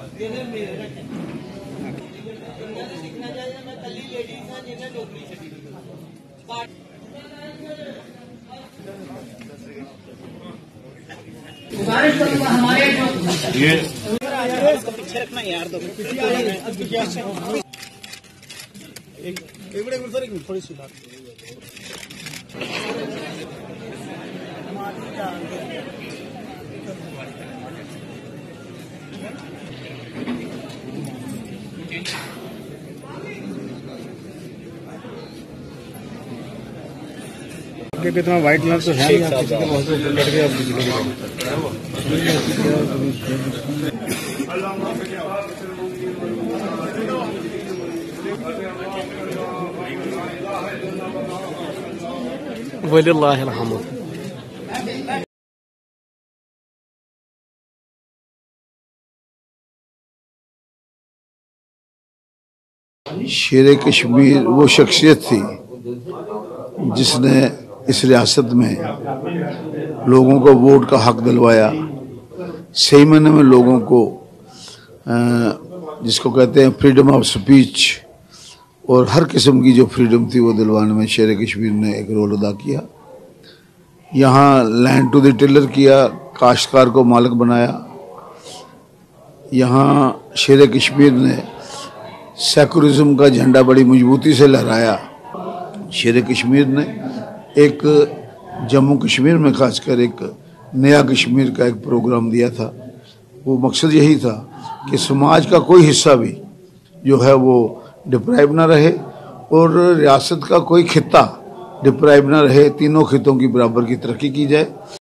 ये पीछे रखना यार, दो एक मिनट थोड़ी सी बात। कितना व्हाइट लाइट तो है नहीं, आप किसी के बहुत ऊपर लड़ गए, आप बिजली वलिल्लाहिल हम्द। शेर कश्मीर वो शख्सियत थी जिसने इस रियासत में लोगों को वोट का हक दिलवाया, सही मायने में लोगों को जिसको कहते हैं फ्रीडम ऑफ स्पीच और हर किस्म की जो फ्रीडम थी वो दिलवाने में शेर कश्मीर ने एक रोल अदा किया। यहाँ लैंड टू द टिलर किया, काश्तकार को मालिक बनाया। यहाँ शेर कश्मीर ने सेकुलरिज्म का झंडा बड़ी मजबूती से लहराया। शेर कश्मीर ने एक जम्मू कश्मीर में खासकर एक नया कश्मीर का एक प्रोग्राम दिया था। वो मकसद यही था कि समाज का कोई हिस्सा भी जो है वो डिप्राइव ना रहे और रियासत का कोई खित्ता डिप्राइव ना रहे, तीनों खितों की बराबर की तरक्की की जाए।